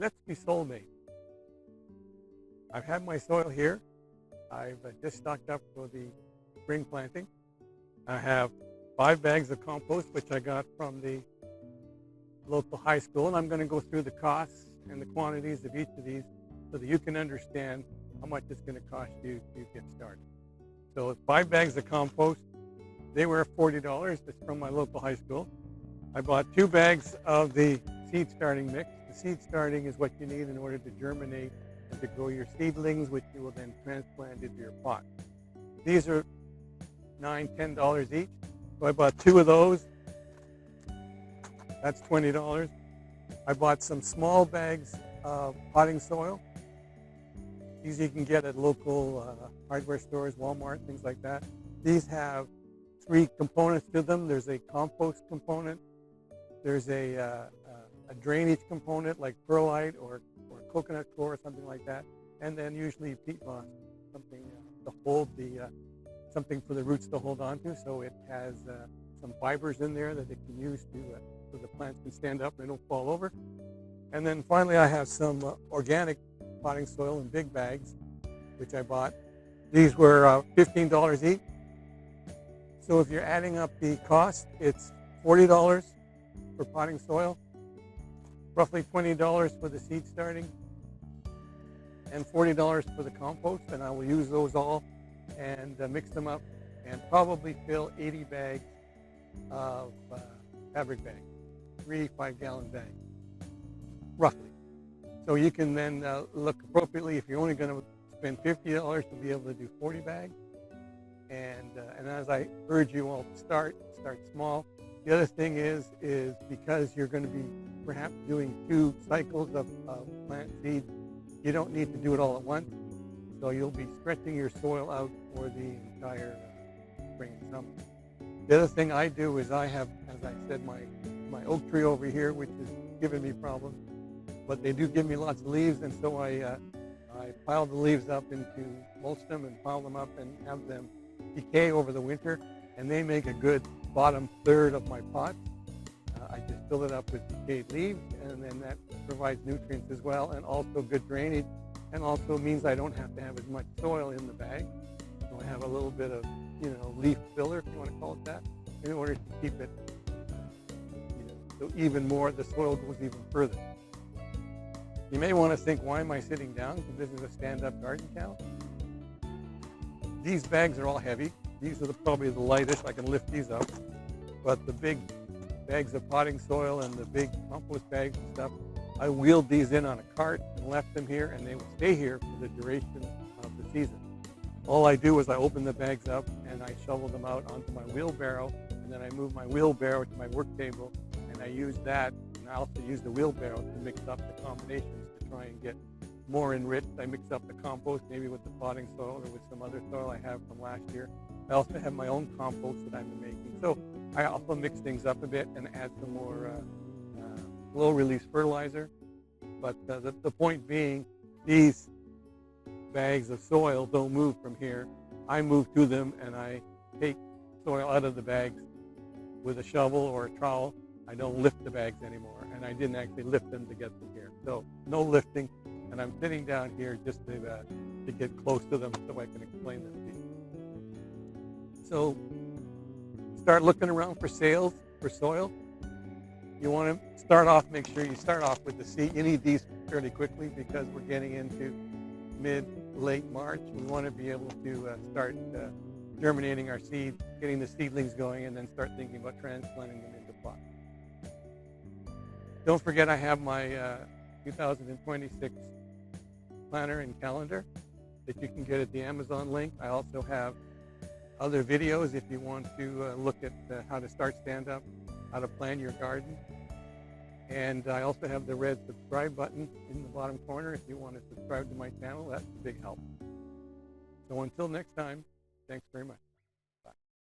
Let's be soulmates. I've had my soil here. I've just stocked up for the spring planting. I have 5 bags of compost, which I got from the local high school, and I'm going to go through the costs and the quantities of each of these so that you can understand how much it's going to cost you to get started. So 5 bags of compost, they were $40. That's from my local high school. I bought 2 bags of the seed starting mix. The seed starting is what you need in order to germinate and to grow your seedlings, which you will then transplant into your pot. These are $9, $10 each. So I bought 2 of those. That's $20. I bought some small bags of potting soil. These you can get at local hardware stores, Walmart, things like that. These have 3 components to them. There's a compost component. There's a drainage component like perlite or coconut coir or something like that. And then usually peat moss, something to hold something for the roots to hold on to. So it has some fibers in there that it can use so the plants can stand up and they don't fall over. And then finally I have some organic potting soil in big bags, which I bought. These were $15 each. So if you're adding up the cost, it's $40 for potting soil, roughly $20 for the seed starting, and $40 for the compost. And I will use those all and mix them up and probably fill 80 bags of fabric bags, 3 5-gallon bags, roughly. So you can then look appropriately. If you're only going to spend $50 to be able to do 40 bags. And as I urge you all to start small. The other thing is because you're going to be perhaps doing 2 cycles of plant seed, you don't need to do it all at once. So you'll be stretching your soil out for the entire spring and summer. The other thing I do is I have, as I said, my oak tree over here, which is giving me problems. But they do give me lots of leaves, and so I pile the leaves up mulch them and pile them up and have them decay over the winter, and they make a good bottom third of my pot. I just fill it up with decayed leaves, and then that provides nutrients as well, and also good drainage, and also means I don't have to have as much soil in the bag. So I have a little bit of, leaf filler, if you want to call it that, in order to keep it, so even more, the soil goes even further. You may want to think, why am I sitting down? Because this is a stand-up garden cow. These bags are all heavy. These are probably the lightest. I can lift these up. But the big bags of potting soil and the big compost bags and stuff, I wheeled these in on a cart and left them here, and they will stay here for the duration of the season. All I do is I open the bags up and I shovel them out onto my wheelbarrow, and then I move my wheelbarrow to my work table, and I use that, and I also use the wheelbarrow to mix up the combinations to try and get more enriched. I mix up the compost maybe with the potting soil or with some other soil I have from last year. I also have my own compost that I'm making. So I also mix things up a bit and add some more low-release fertilizer. But the point being, these bags of soil don't move from here. I move to them, and I take soil out of the bags with a shovel or a trowel. I don't lift the bags anymore, and I didn't actually lift them to get them here. So no lifting, and I'm sitting down here just to get close to them so I can explain them to you. So start looking around for sales for soil. You want to start off, make sure you start off with the seed. You need these fairly quickly because we're getting into late March. We want to be able to start germinating our seed, getting the seedlings going, and then start thinking about transplanting them into plots. Don't forget, I have my 2026 planner and calendar that you can get at the Amazon link. I also have other videos if you want to look at how to start stand-up, how to plan your garden. And I also have the red subscribe button in the bottom corner if you want to subscribe to my channel. That's a big help. So until next time, thanks very much.